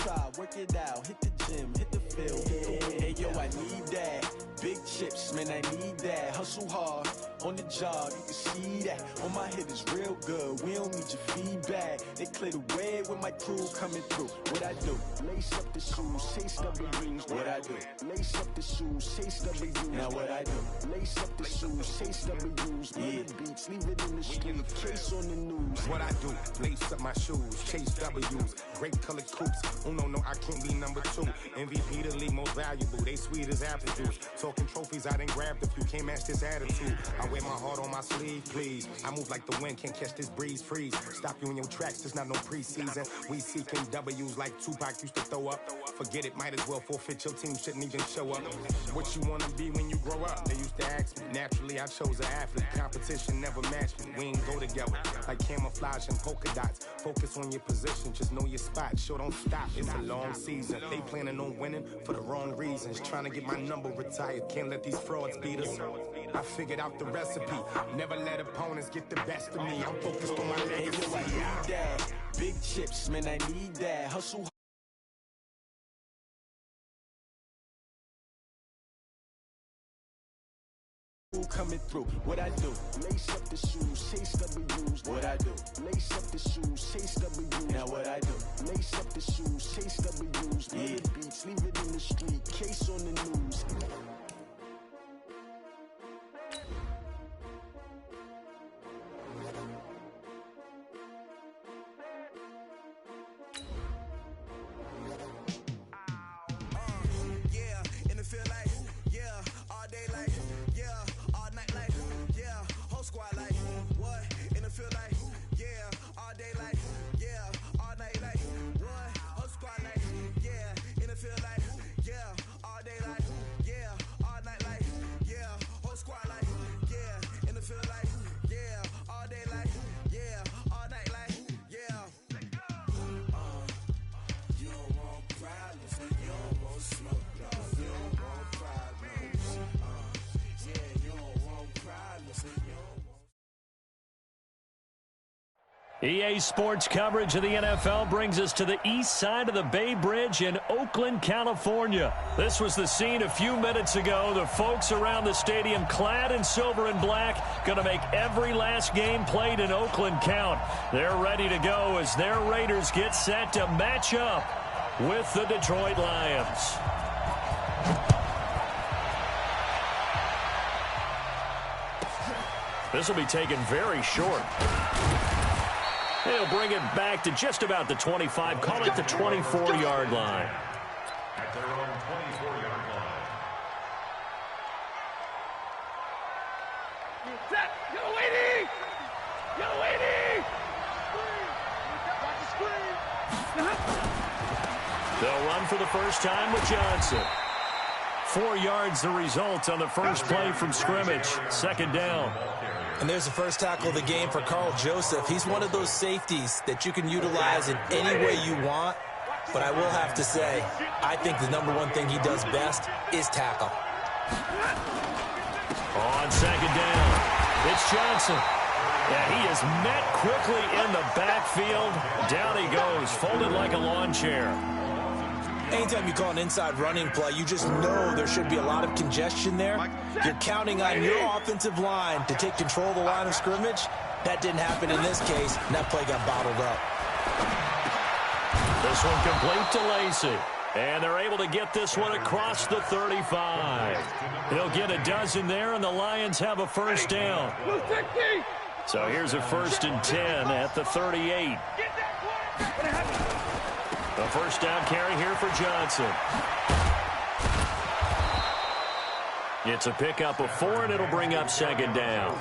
try, work it out, hit the gym, hit the field, hey yo, I need that. Big chips, man, I need that. Hustle hard, on the job, you can see that. On my hit is real good, we don't need your feedback. They clear the way with my crew coming through. What I do? Lace up the shoes, chase W's. What I do? Lace up the shoes, chase W's. Now what I do? Lace up the shoes, chase W's. Yeah, beats, leave it in the street, case on the news. What I do? Lace up my shoes, chase W's. Great colored coops. Oh no, I can't be number 2. MVP the league most valuable. They sweet as apple juice. Talking trophies, I done grabbed a few. Can't match this attitude. I wear my heart on my sleeve, please. I move like the wind, can't catch this breeze, freeze. Stop you in your tracks, there's not no preseason. We seeking W's like Tupac used to throw up. Forget it, might as well forfeit. Your team shouldn't even show up. What you wanna be when you grow up? They used to ask me. Naturally, I chose an athlete. Competition never matched me. We ain't go together like camouflage and polka dots. Focus on your position, just know your spot. Sure, don't stop. It's a long season. They planning on winning for the wrong reasons. Trying to get my number retired. Can't let these frauds beat us. I figured out the recipe. Never let opponents get the best of me. I'm focused on my legacy. I need that. Big chips, man, I need that. Hustle coming through. What I do? Lace up the shoes, chase W's. What I do? Lace up the shoes, chase W's. Now what I do? Lace up the shoes, chase W's. Yeah, beats, leave it in the street, case on the news. EA Sports coverage of the NFL brings us to the east side of the Bay Bridge in Oakland, California. This was the scene a few minutes ago. The folks around the stadium clad in silver and black going to make every last game played in Oakland count. They're ready to go as their Raiders get set to match up with the Detroit Lions. This will be taken very short. He'll bring it back to just about the 25. Call it the 24-yard line. At their own 24-yard line. Set! You're waiting! You're waiting! Watch the screen! They'll run for the first time with Johnson. 4 yards the result on the first play from scrimmage. Second down. And there's the first tackle of the game for Carl Joseph. He's one of those safeties that you can utilize in any way you want. But I will have to say, I think the number one thing he does best is tackle. On second down, it's Johnson. Yeah, he is met quickly in the backfield. Down he goes, folded like a lawn chair. Anytime you call an inside running play, you just know there should be a lot of congestion there. You're counting on your offensive line to take control of the line of scrimmage. That didn't happen in this case, and that play got bottled up. This one complete to Lacey. And they're able to get this one across the 35. He'll get a dozen there, and the Lions have a first down. So here's a 1st and 10 at the 38. A first down carry here for Johnson. It's a pickup of 4, and it'll bring up second down.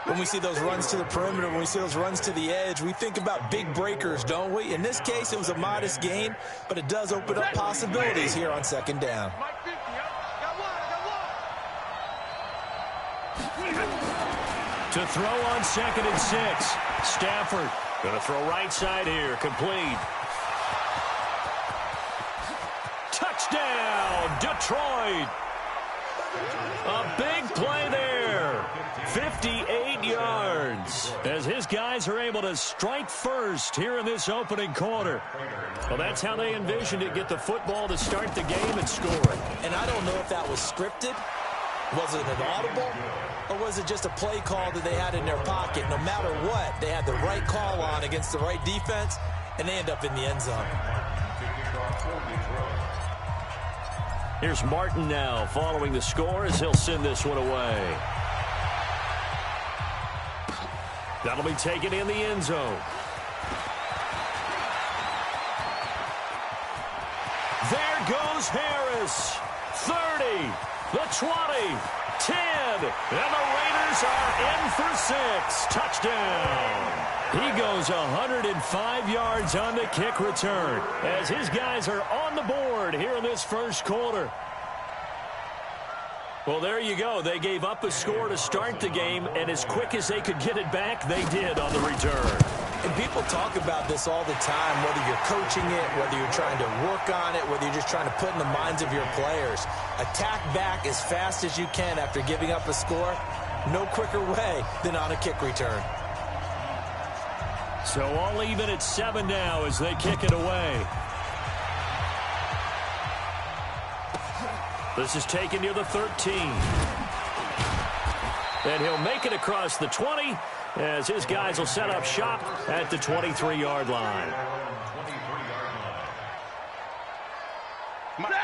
When we see those runs to the perimeter, when we see those runs to the edge, we think about big breakers, don't we? In this case, it was a modest gain, but it does open up possibilities here on second down. To throw on 2nd and 6. Stafford going to throw right side here, complete. Touchdown, Detroit. A big play there. 58 yards as as his guys are able to strike first here in this opening quarter. Well, that's how they envisioned it, get the football to start the game and score it. And I don't know if that was scripted. Was it an audible? Or was it just a play call that they had in their pocket? No matter what, they had the right call on against the right defense, and they end up in the end zone. Here's Martin now following the score as he'll send this one away. That'll be taken in the end zone. There goes Harris. 30, the 20, 10, and the Raiders are in for 6. Touchdown. He goes 105 yards on the kick return as his guys are on the board here in this first quarter. Well, there you go. They gave up a score to start the game, and as quick as they could get it back, they did on the return. And people talk about this all the time, whether you're coaching it, whether you're trying to work on it, whether you're just trying to put in the minds of your players. Attack back as fast as you can after giving up a score. No quicker way than on a kick return. So all even at 7 now as they kick it away. This is taken near the 13. And he'll make it across the 20 as his guys will set up shop at the 23-yard line.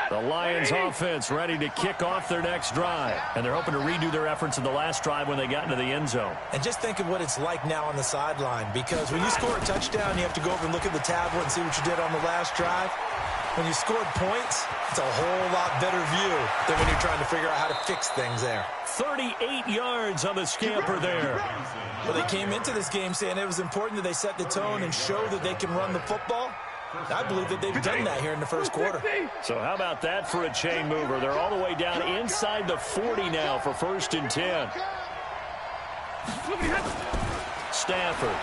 The Lions offense ready to kick off their next drive. And they're hoping to redo their efforts in the last drive when they got into the end zone. And just think of what it's like now on the sideline, because when you score a touchdown, you have to go over and look at the tablet and see what you did on the last drive. When you scored points, it's a whole lot better view than when you're trying to figure out how to fix things there. 38 yards on the scamper there. Well, they came into this game saying it was important that they set the tone and show that they can run the football. I believe that they've done that here in the first quarter. So how about that for a chain mover? They're all the way down inside the 40 now for 1st and 10. Stafford.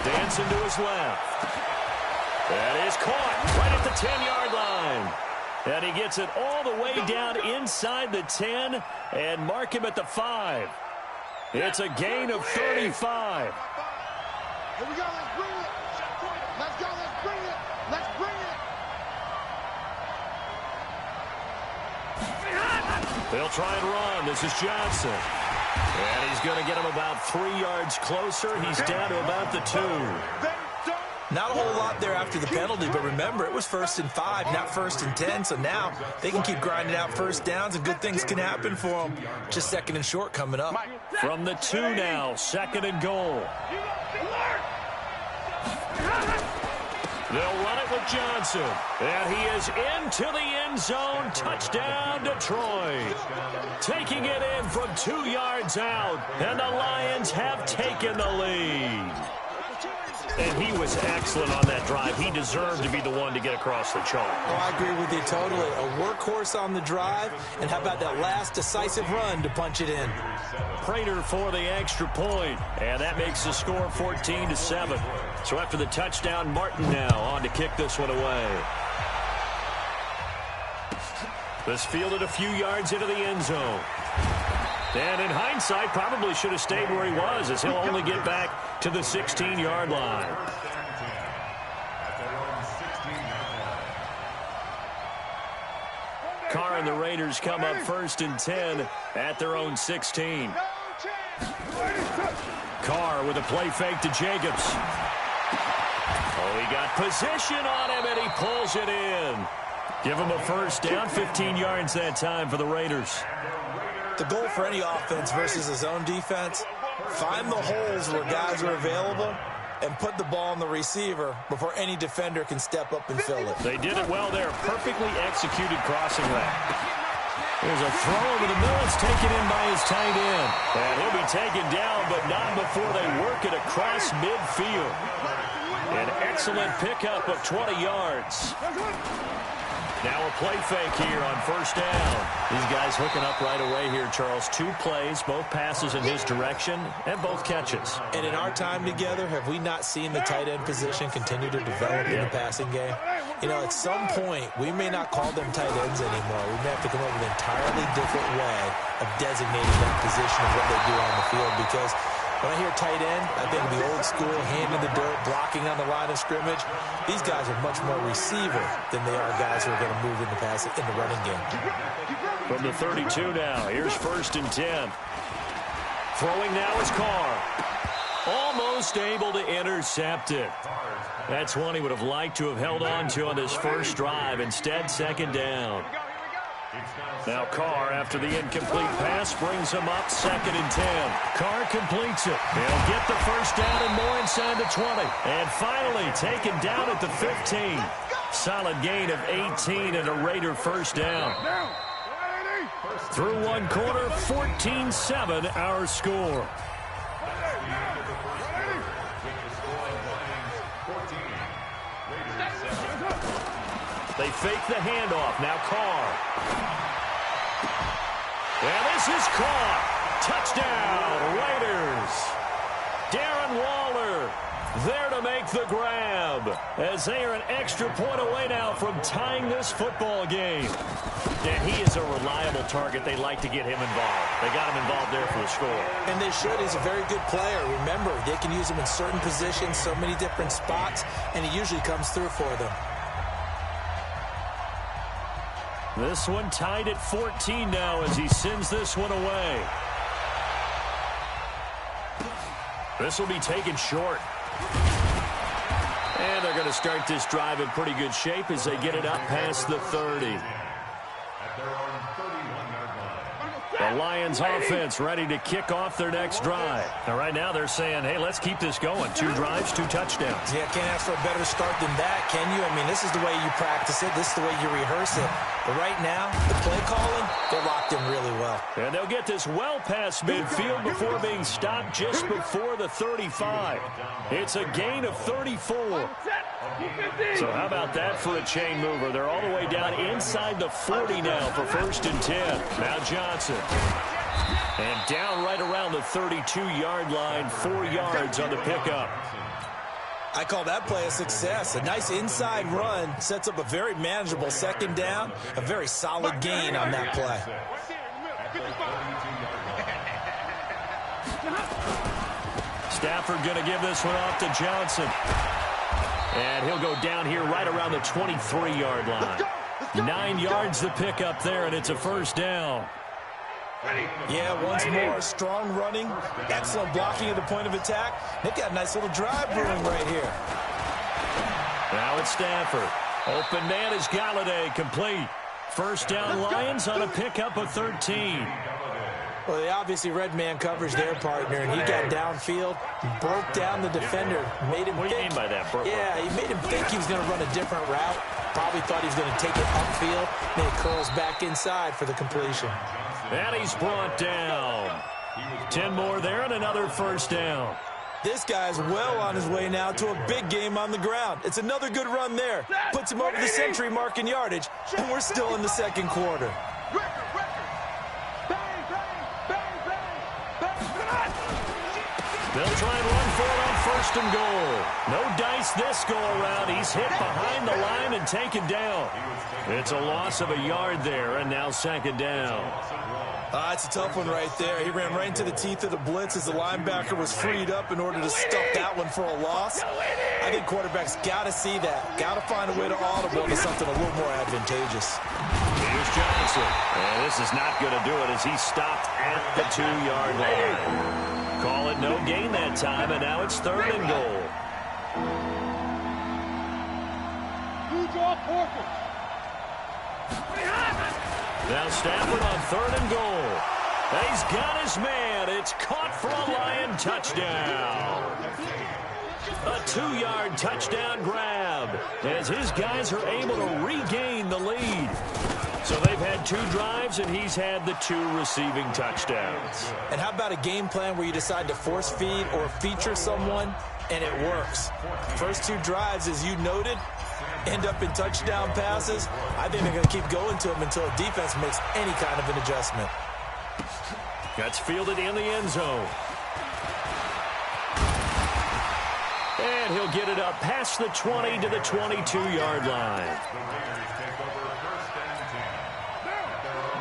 Dancing to his left. That is caught right at the 10-yard line. And he gets it all the way down inside the 10 and mark him at the 5. It's a gain of 35. Here we go, let's bring it. Let's go, let's bring it. Let's bring it. They'll try and run. This is Johnson. And he's going to get him about 3 yards closer. He's down to about the 2. Not a whole lot there after the penalty, but remember, it was 1st and 5, not 1st and 10, so now they can keep grinding out first downs, and good things can happen for them. Just 2nd and short coming up. From the 2 now, 2nd and goal. They'll run it with Johnson, and he is into the end zone. Touchdown, Detroit. Taking it in from 2 yards out, and the Lions have taken the lead. And he was excellent on that drive. He deserved to be the one to get across the chalk. Oh, I agree with you totally. A workhorse on the drive, and how about that last decisive run to punch it in? Prater for the extra point, and that makes the score 14-7. So after the touchdown, Martin now on to kick this one away. This fielded a few yards into the end zone. And in hindsight, probably should have stayed where he was, as he'll only get back to the 16-yard line. Carr and the Raiders come up 1st and 10 at their own 16. Carr with a play fake to Jacobs. Oh, he got position on him, and he pulls it in. Give him a first down, 15 yards that time for the Raiders. The goal for any offense versus his own defense, find the holes where guys are available and put the ball on the receiver before any defender can step up and fill it. They did it well there. Perfectly executed crossing route. There's a throw over the middle. It's taken in by his tight end. And he'll be taken down, but not before they work it across midfield. An excellent pickup of 20 yards. Now a play fake here on first down. These guys hooking up right away here, Charles. 2 plays, both passes in his direction, and both catches. And in our time together, have we not seen the tight end position continue to develop in the passing game? You know, at some point, we may not call them tight ends anymore. We may have to come up with an entirely different way of designating that position and what they do on the field, because When I hear tight end, I think of the old school, hand in the dirt, blocking on the line of scrimmage. These guys are much more receiver than they are guys who are going to move in the running game. From the 32 now, here's 1st and 10. Throwing now is Carr. Almost able to intercept it. That's one he would have liked to have held on to on this first drive. Instead, 2nd down. Now Carr, after the incomplete pass, brings him up 2nd and 10. Carr completes it. He'll get the first down and more inside the 20. And finally taken down at the 15. Solid gain of 18 and a Raider first down. Through one quarter, 14-7 our score. They fake the handoff. Now Carr. And this is caught. Touchdown, Raiders. Darren Waller there to make the grab as they are an extra point away now from tying this football game. And he is a reliable target. They like to get him involved. They got him involved there for the score. And they should. He's a very good player. Remember, they can use him in certain positions, so many different spots, and he usually comes through for them. This one tied at 14 now as he sends this one away. This will be taken short. And they're going to start this drive in pretty good shape as they get it up past the 30. The Lions offense ready to kick off their next drive. And right now they're saying, hey, let's keep this going. 2 drives, 2 touchdowns. Yeah, can't ask for a better start than that, can you? I mean, this is the way you practice it. This is the way you rehearse it. But right now, the play calling, they're locked in really well. And they'll get this well past midfield before being stopped just before the 35. It's a gain of 34. So how about that for a chain mover? They're all the way down inside the 40 now for 1st and 10. Now Johnson. And down right around the 32-yard line, 4 yards on the pickup. I call that play a success. A nice inside run sets up a very manageable 2nd down. A very solid gain on that play. Stafford going to give this one off to Johnson. And he'll go down here right around the 23-yard line. 9 yards the pickup there, and it's a 1st down. Yeah, once more, strong running, excellent blocking at the point of attack. They've got a nice little drive brewing right here. Now it's Stafford. Open man is Galladay, complete. 1st down Lions on a pickup of 13. Well, they obviously read man coverage their partner, and he got downfield, broke down the defender, made him What do you mean by that, Brooke? Yeah, he made him think he was going to run a different route. Probably thought he was going to take it upfield, then he curls back inside for the completion. And he's brought down. 10 more there and another 1st down. This guy's well on his way now to a big game on the ground. It's another good run there. Puts him over the century mark in yardage, and we're still in the 2nd quarter. They'll try and run for it on 1st and goal. No dice this go around. He's hit behind the line and taken down. It's a loss of a yard there, and now 2nd down. It's a tough one right there. He ran right into the teeth of the blitz as the linebacker was freed up in order to stuff that one for a loss. I think quarterbacks got to see that. Got to find a way to audible to something a little more advantageous. Here's Johnson. And this is not going to do it as he stopped at the 2-yard line. Call it no gain that time, and now it's 3rd and goal. Now Stafford on 3rd and goal. He's got his man. It's caught for a Lion touchdown. A 2-yard touchdown grab as his guys are able to regain the lead. So they've had 2 drives, and he's had the 2 receiving touchdowns. And how about a game plan where you decide to force feed or feature someone, and it works? First 2 drives, as you noted, end up in touchdown passes. I think they're going to keep going to them until a defense makes any kind of an adjustment. That's fielded in the end zone. And he'll get it up past the 20 to the 22-yard line.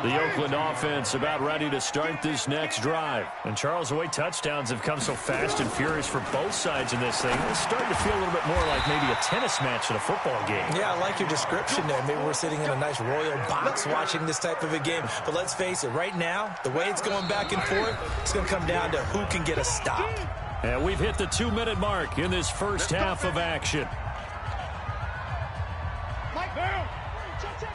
The Oakland offense about ready to start this next drive. And Charles, the way touchdowns have come so fast and furious for both sides in this thing, it's starting to feel a little bit more like maybe a tennis match in a football game. Yeah, I like your description there. Maybe we're sitting in a nice royal box watching this type of a game. But let's face it, right now, the way it's going back and forth, it's going to come down to who can get a stop. And we've hit the 2-minute mark in this first half of action.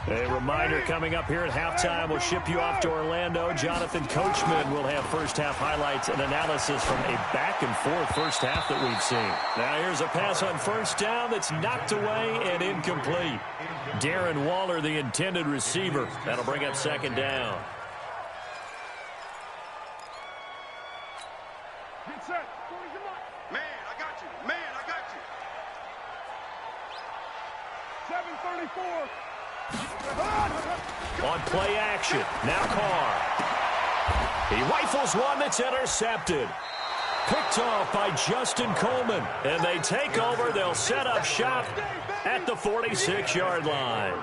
A reminder coming up here at halftime. We'll ship you off to Orlando. Jonathan Coachman will have first-half highlights and analysis from a back-and-forth first half that we've seen. Now here's a pass on first down that's knocked away and incomplete. Darren Waller, the intended receiver. That'll bring up second down. Man, I got you. Man, I got you. 7:34. On play action, now Carr. He rifles one that's intercepted. Picked off by Justin Coleman. And they take over. They'll set up shop at the 46-yard line.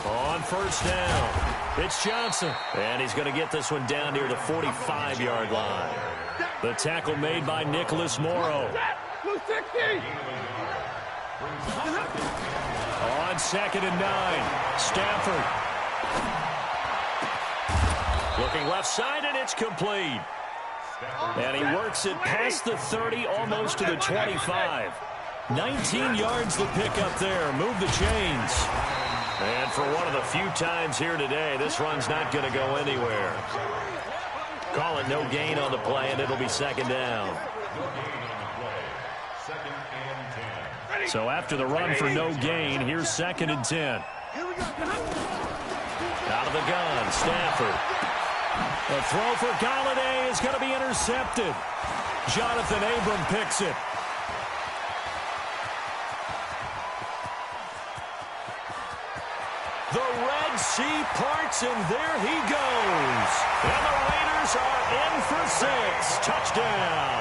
On first down, it's Johnson. And he's going to get this one down near the 45-yard line. The tackle made by Nicholas Morrow. On 2nd and 9, Stafford. Looking left side, and it's complete. And he works it past the 30, almost to the 25. 19 yards the pickup there. Move the chains. And for one of the few times here today, this run's not going to go anywhere. Call it no gain on the play, and it'll be second down. So after the run for no gain, here's 2nd and 10. Out of the gun, Stafford. The throw for Galladay is going to be intercepted. Jonathan Abram picks it. The Red Sea parts, and there he goes. And the Raiders are in for 6. Touchdown.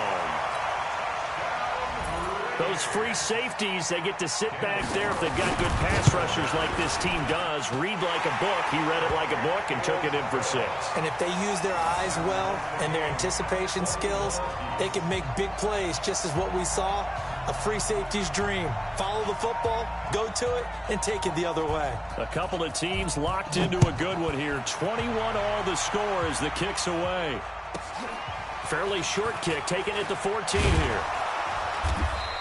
Those free safeties, they get to sit back there if they've got good pass rushers like this team does. Read like a book. He read it like a book and took it in for 6. And if they use their eyes well and their anticipation skills, they can make big plays, just as what we saw. A free safety's dream. Follow the football, go to it, and take it the other way. A couple of teams locked into a good one here. 21 all the score as the kick's away. Fairly short kick, taking it to 14 here.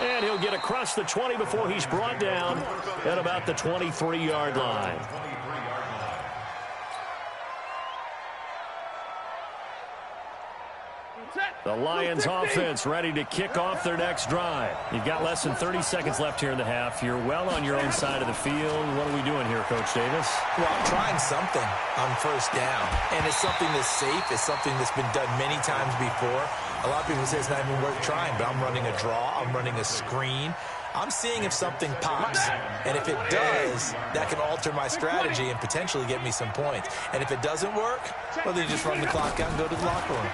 And he'll get across the 20 before he's brought down at about the 23-yard line. The Lions offense ready to kick off their next drive. You've got less than 30 seconds left here in the half. You're well on your own side of the field. What are we doing here, Coach Davis? Well, I'm trying something on first down. And it's something that's safe. It's something that's been done many times before. A lot of people say it's not even worth trying, but I'm running a draw. I'm running a screen. I'm seeing if something pops. And if it does, that can alter my strategy and potentially get me some points. And if it doesn't work, well, then you just run the clock out and go to the locker room.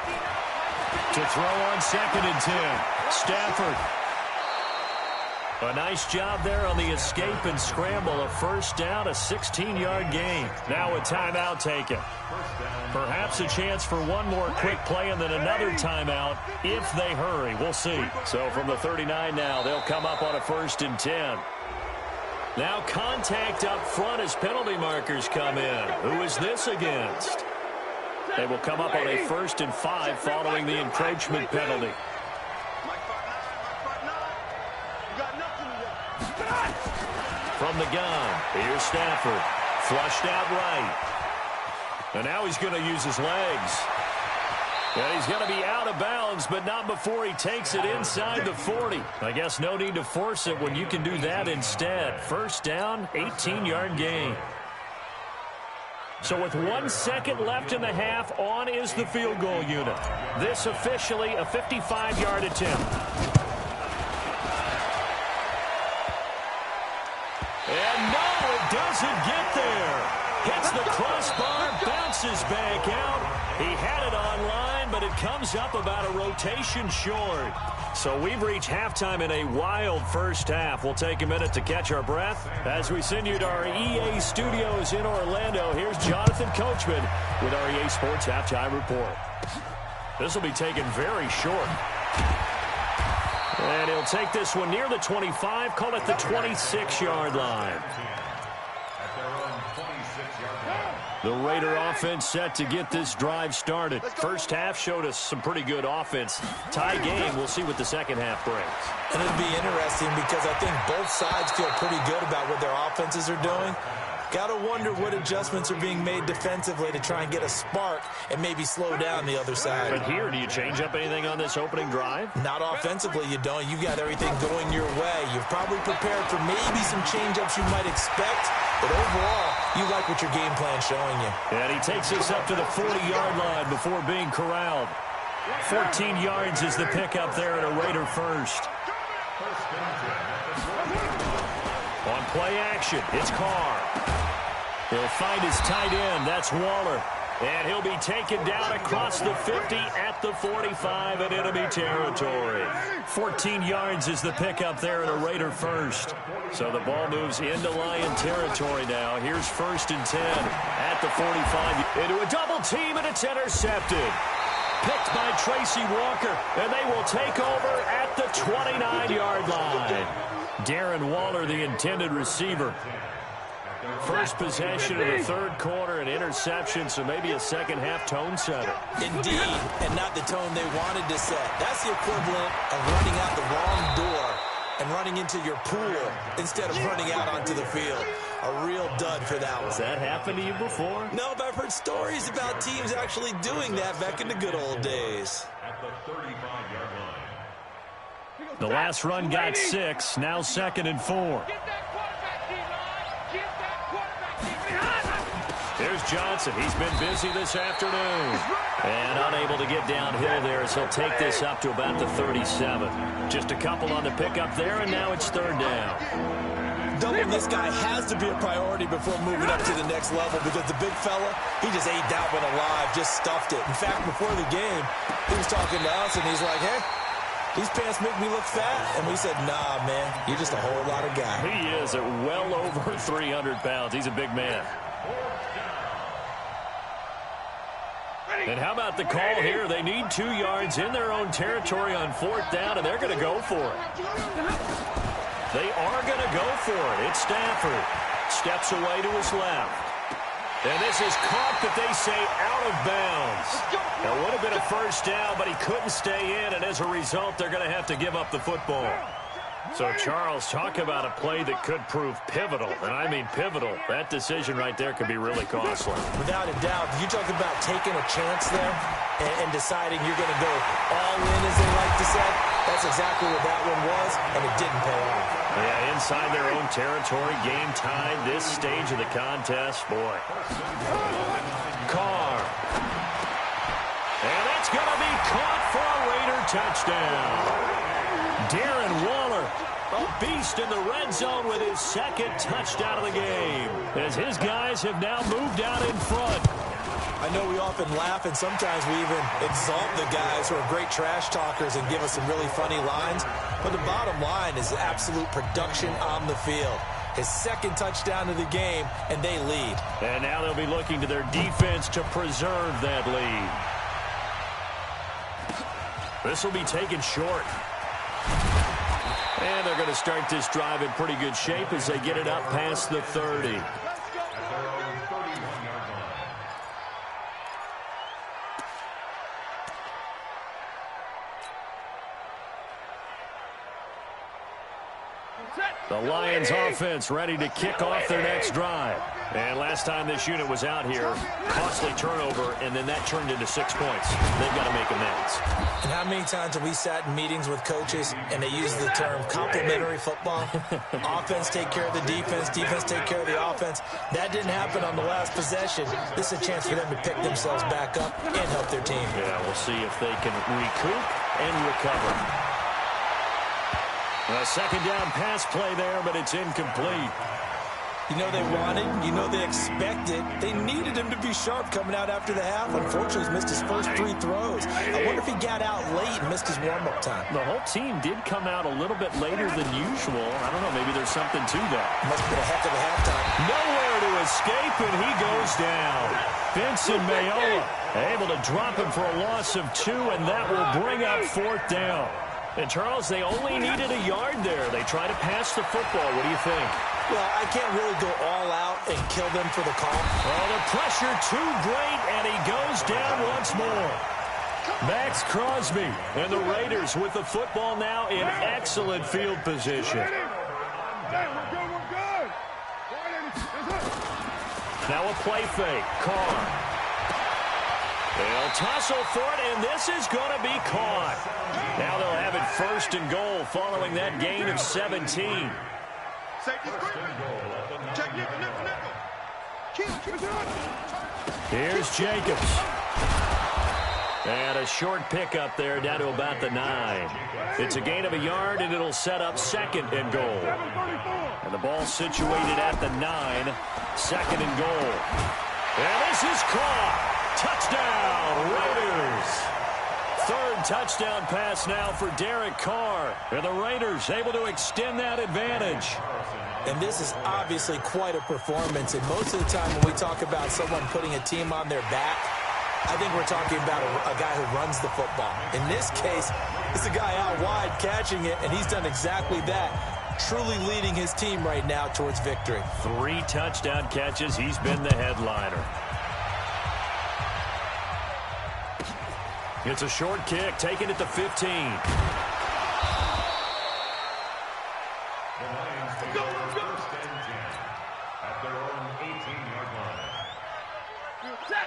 To throw on 2nd and 10. Stafford. A nice job there on the escape and scramble. A first down, a 16-yard gain. Now a timeout taken. Perhaps a chance for one more quick play and then another timeout if they hurry. We'll see. So from the 39 now, they'll come up on a 1st and 10. Now contact up front as penalty markers come in. Who is this against? They will come up on a 1st and 5 following the encroachment penalty. From the gun, here's Stafford. Flushed out right. And now he's going to use his legs. And he's going to be out of bounds, but not before he takes it inside the 40. I guess no need to force it when you can do that instead. First down, 18-yard gain. So with 1 second left in the half, on is the field goal unit. This officially a 55-yard attempt. And no, it doesn't get there. Hits the crossbar, bounces back out. He had it online, again, but it comes up about a rotation short. So we've reached halftime in a wild first half. We'll take a minute to catch our breath as we send you to our EA studios in Orlando. Here's Jonathan Coachman with our EA Sports Halftime Report. This will be taken very short. And he'll take this one near the 25, call it the 26-yard line. The Raider offense set to get this drive started. First half showed us some pretty good offense. Tie game, we'll see what the second half brings. And it'll be interesting because I think both sides feel pretty good about what their offenses are doing. Got to wonder what adjustments are being made defensively to try and get a spark and maybe slow down the other side. But here, do you change up anything on this opening drive? Not offensively, you don't. You got everything going your way. You've probably prepared for maybe some change-ups you might expect, but overall, you like what your game plan's showing you. And he takes us up to the 40-yard line before being corralled. 14 yards is the pickup there at a Raider first. On play action, it's Carr. He'll find his tight end. That's Waller. And he'll be taken down across the 50 at the 45 in enemy territory. 14 yards is the pickup there at a Raider first. So the ball moves into Lion territory now. Here's 1st and 10 at the 45. Into a double team, and it's intercepted. Picked by Tracy Walker, and they will take over at the 29-yard line. Darren Waller, the intended receiver. First possession of the third quarter, an interception, so maybe a second-half tone setter. Indeed, and not the tone they wanted to set. That's the equivalent of running out the wrong door and running into your pool instead of running out onto the field. A real dud for that one. Has that happened to you before? No, but I've heard stories about teams actually doing that back in the good old days. At the 35-yard line. The last run got 6, now 2nd and 4. Here's Johnson. He's been busy this afternoon. And unable to get downhill there as he'll take this up to about the 37. Just a couple on the pickup there, and now it's 3rd down. Doubling this guy has to be a priority before moving up to the next level because the big fella, he just ate that one alive, just stuffed it. In fact, before the game, he was talking to us, and he's like, hey, these pants make me look fat. And we said, nah, man, you're just a whole lot of guy. He is at well over 300 pounds. He's a big man. And how about the call here? They need 2 yards in their own territory on 4th down, and they're going to go for it. They are going to go for it. It's Stafford. Steps away to his left. And this is caught, but they say out of bounds. That would have been a 1st down, but he couldn't stay in, and as a result, they're going to have to give up the football. So, Charles, talk about a play that could prove pivotal, and I mean pivotal. That decision right there could be really costly. Without a doubt, you talk about taking a chance there and deciding you're going to go all in, as they like to say. That's exactly what that one was, and it didn't pay off. Yeah, inside their own territory, game time, this stage of the contest, boy. Carr. And that's going to be caught for a Raider touchdown. Darren Waller, a beast in the red zone with his 2nd touchdown of the game, as his guys have now moved out in front. I know we often laugh, and sometimes we even exalt the guys who are great trash talkers and give us some really funny lines, but the bottom line is absolute production on the field. His 2nd touchdown of the game, and they lead. And now they'll be looking to their defense to preserve that lead. This will be taken short. And they're going to start this drive in pretty good shape as they get it up past the 30. The Lions offense ready to kick off their next drive. And last time this unit was out here, costly turnover, and then that turned into 6 points. They've got to make amends. And how many times have we sat in meetings with coaches and they use the term complementary football? Offense take care of the defense, defense take care of the offense. That didn't happen on the last possession. This is a chance for them to pick themselves back up and help their team. Yeah, we'll see if they can recoup and recover. A 2nd down pass play there, but it's incomplete. You know they wanted, you know they expected. They needed him to be sharp coming out after the half. Unfortunately, he's missed his first 3 throws. I wonder if he got out late and missed his warm-up time. The whole team did come out a little bit later than usual. I don't know, maybe there's something to that. Must have been a heck of a halftime. Nowhere to escape, and he goes down. Vincent Mayola able to drop him for a loss of 2, and that will bring up 4th down. And, Charles, they only needed a yard there. They try to pass the football. What do you think? Well, I can't really go all out and kill them for the call. Oh, the pressure too great, and he goes down once more. Max Crosby and the Raiders with the football now in excellent field position. Now a play fake. Carr. They'll tussle for it, and this is going to be caught. Now they'll have it 1st and goal following that gain of 17. Here's Jacobs. And a short pickup there down to about the 9. It's a gain of a yard, and it'll set up 2nd and goal. And the ball situated at the 9. 2nd and goal. And this is caught. Touchdown, Raiders. 3rd touchdown pass now for Derek Carr. And the Raiders able to extend that advantage. And this is obviously quite a performance. And most of the time when we talk about someone putting a team on their back, I think we're talking about a guy who runs the football. In this case, it's a guy out wide catching it, and he's done exactly that. Truly leading his team right now towards victory. 3 touchdown catches. He's been the headliner. It's a short kick, taken at the 15.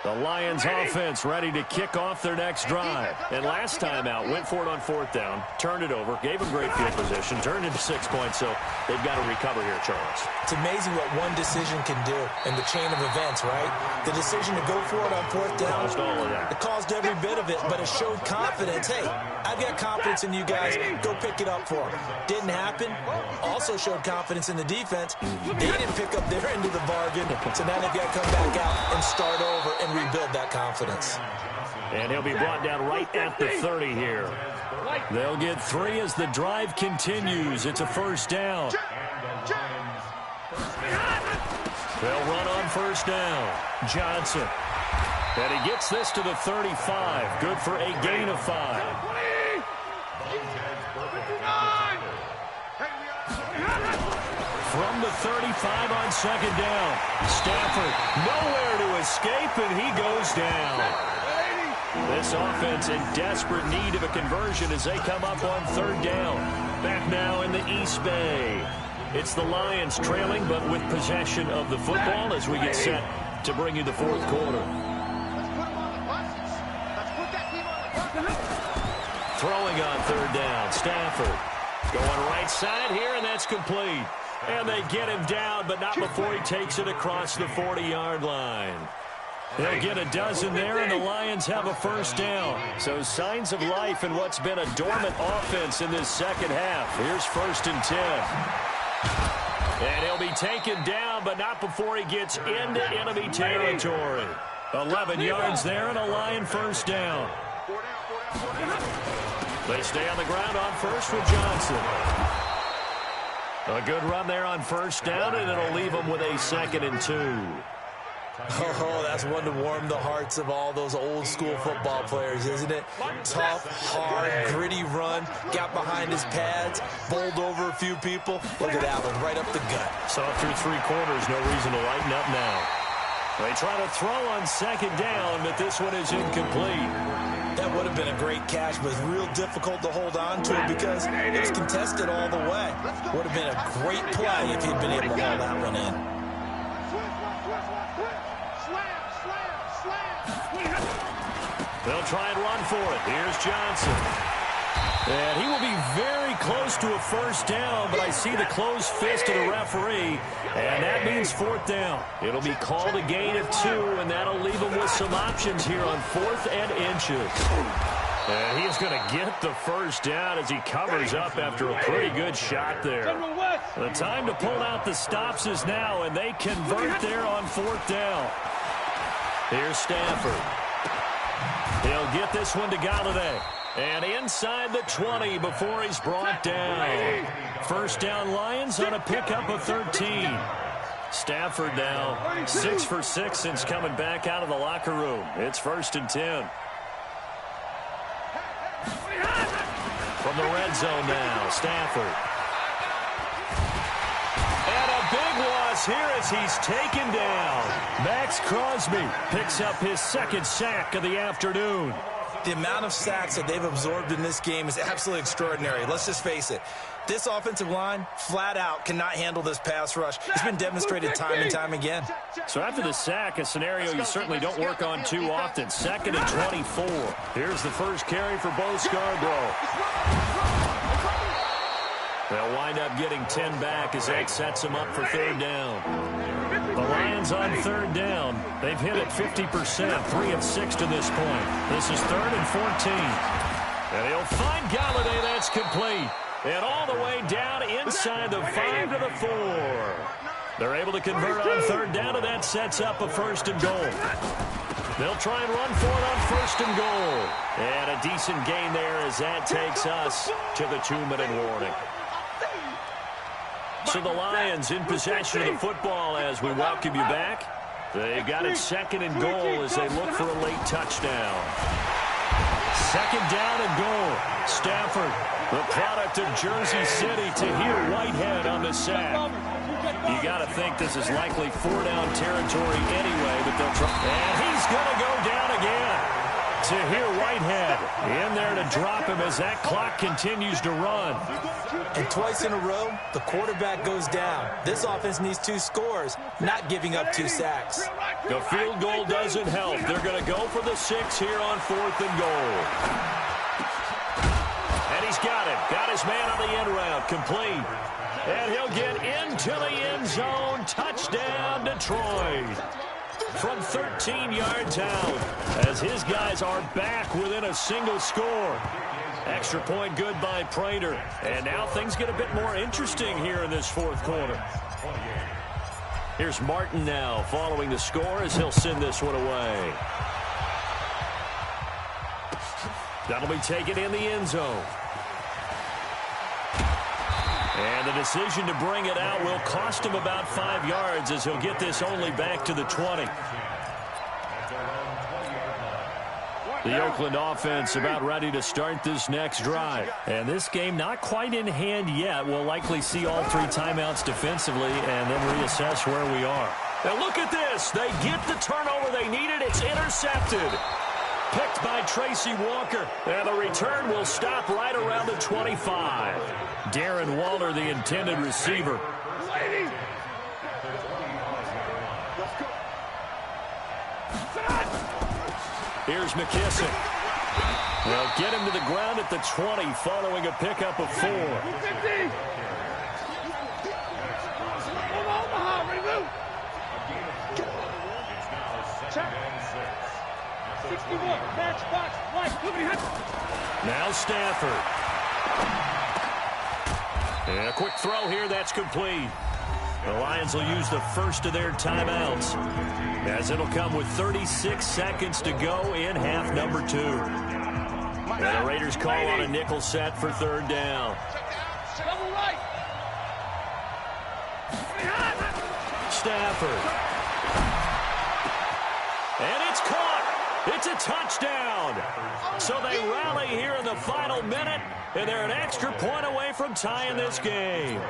The Lions offense ready to kick off their next drive. And last time out, went for it on 4th down, turned it over, gave them great field position, turned into 6 points, so they've got to recover here, Charles. It's amazing what one decision can do in the chain of events, right? The decision to go for it on 4th down. Caused all of that. It caused every bit of it, but it showed confidence. Hey, I've got confidence in you guys. Go pick it up for them. Didn't happen. Also showed confidence in the defense. They didn't pick up their end of the bargain, so now they've got to come back out and start over and rebuild that confidence. And he'll be brought down right at the 30 here. They'll get 3 as the drive continues. It's a 1st down. They'll run on 1st down. Johnson. And he gets this to the 35. Good for a gain of 5. From the 35 on 2nd down. Stafford nowhere to escape, and he goes down. This offense in desperate need of a conversion as they come up on 3rd down. Back now in the East Bay. It's the Lions trailing, but with possession of the football as we get set to bring you the 4th quarter. Throwing on 3rd down, Stafford. Going right side here, and that's complete. And they get him down, but not before he takes it across the 40-yard line. They'll get a dozen there, and the Lions have a 1st down. So signs of life in what's been a dormant offense in this 2nd half. Here's 1st and 10. And he'll be taken down, but not before he gets into enemy territory. 11 yards there, and a Lion 1st down. They stay on the ground on 1st with Johnson. A good run there on 1st down, and it'll leave them with a 2nd and 2. Oh, that's one to warm the hearts of all those old-school football players, isn't it? Tough, hard, gritty run, got behind his pads, bowled over a few people. Look at that one, right up the gut. Saw through 3 quarters, no reason to lighten up now. They try to throw on 2nd down, but this one is incomplete. That would have been a great catch, but it's real difficult to hold on to it because it was contested all the way. Would have been a great play if he'd been able to hold that one in. They'll try and run for it. Here's Johnson. And he will be very close to a 1st down, but I see the closed fist of the referee, and that means 4th down. It'll be called a gain of 2, and that'll leave him with some options here on 4th and inches. And he He's going to get the first down as he covers up after a pretty good shot there. The time to pull out the stops is now, and they convert there on 4th down. Here's Stafford. He'll get this one to Galladay. And inside the 20 before he's brought down. First down Lions on a pickup of 13. Stafford now 6 for 6 since coming back out of the locker room. It's 1st and 10. From the red zone now, Stafford. And a big loss here as he's taken down. Max Crosby picks up his 2nd sack of the afternoon. The amount of sacks that they've absorbed in this game is absolutely extraordinary. Let's just face it. This offensive line, flat out, cannot handle this pass rush. It's been demonstrated time and time again. So after the sack, a scenario you certainly don't work on too often. 2nd and 24. Here's the first carry for Bo Scarborough. They'll wind up getting 10 back as that sets them up for 3rd down. The Lions on 3rd down. They've hit it 50%, 3 of 6 to this point. This is 3rd and 14. And he'll find Galladay. That's complete. And all the way down inside the 5 to the 4. They're able to convert on 3rd down, and that sets up a 1st and goal. They'll try and run for it on 1st and goal. And a decent gain there as that takes us to the 2-minute warning. So the Lions in possession of the football as we welcome you back. They've got it 2nd and goal as they look for a late touchdown. 2nd down and goal. Stafford, the product of Jersey City, to hear Whitehead on the sack. You got to think this is likely 4-down territory anyway, but they'll try. And he's going to go down again. To hear Whitehead in there to drop him as that clock continues to run. And twice in a row, the quarterback goes down. This offense needs 2 scores, not giving up 2 sacks. The field goal doesn't help. They're going to go for the 6 here on 4th and goal. And he's got it. Got his man on the end route. Complete. And he'll get into the end zone. Touchdown, Detroit. From 13 yards out as his guys are back within a single score. Extra point good by Prater. And now things get a bit more interesting here in this 4th quarter. Here's Martin now following the score as he'll send this one away. That'll be taken in the end zone. And the decision to bring it out will cost him about 5 yards as he'll get this only back to the 20. The Oakland offense about ready to start this next drive. And this game not quite in hand yet. We'll likely see all 3 timeouts defensively and then reassess where we are. Now look at this. They get the turnover they needed. It's intercepted. Picked by Tracy Walker. And the return will stop right around the 25. Darren Waller, the intended receiver. Here's McKissick. They'll get him to the ground at the 20 following a pickup of 4. Now Stafford. And a quick throw here, that's complete. The Lions will use the first of their timeouts, as it'll come with 36 seconds to go in half number 2. And the Raiders call on a nickel set for 3rd down. Stafford. And it's caught. It's a touchdown. So they rally here in the final minute, and they're an extra point away from tying this game.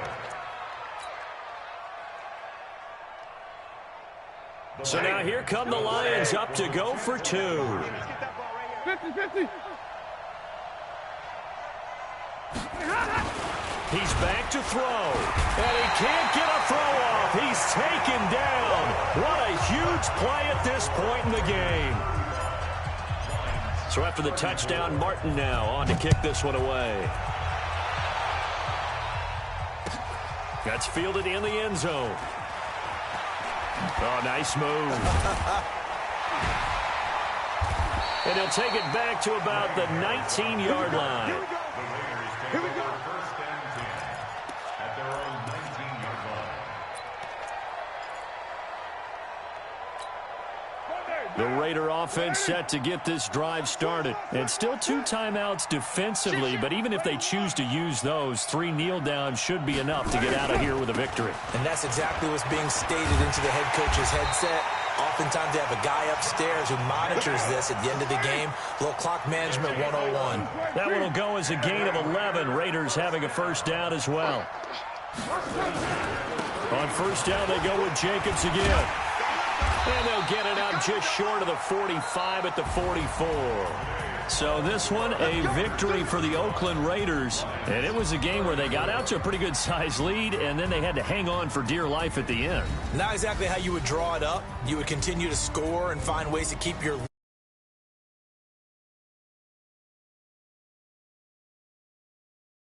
So now here come the Lions up to go for 2. 50-50. He's back to throw, and he can't get a throw off. He's taken down. What a huge play at this point in the game. So after the touchdown, Martin now on to kick this one away. That's fielded in the end zone. Oh, nice move. And he'll take it back to about the 19-yard line. Here we go. First and 10 at their own 19-yard line. The Raider offense set to get this drive started. And still 2 timeouts defensively, but even if they choose to use those, 3 kneel downs should be enough to get out of here with a victory. And that's exactly what's being stated into the head coach's headset. Oftentimes they have a guy upstairs who monitors this at the end of the game. A little clock management 101. That one will go as a gain of 11. Raiders having a first down as well. On first down, they go with Jacobs again. And they'll get it out just short of the 45 at the 44. So this one, a victory for the Oakland Raiders. And it was a game where they got out to a pretty good size lead, and then they had to hang on for dear life at the end. Not exactly how you would draw it up. You would continue to score and find ways to keep your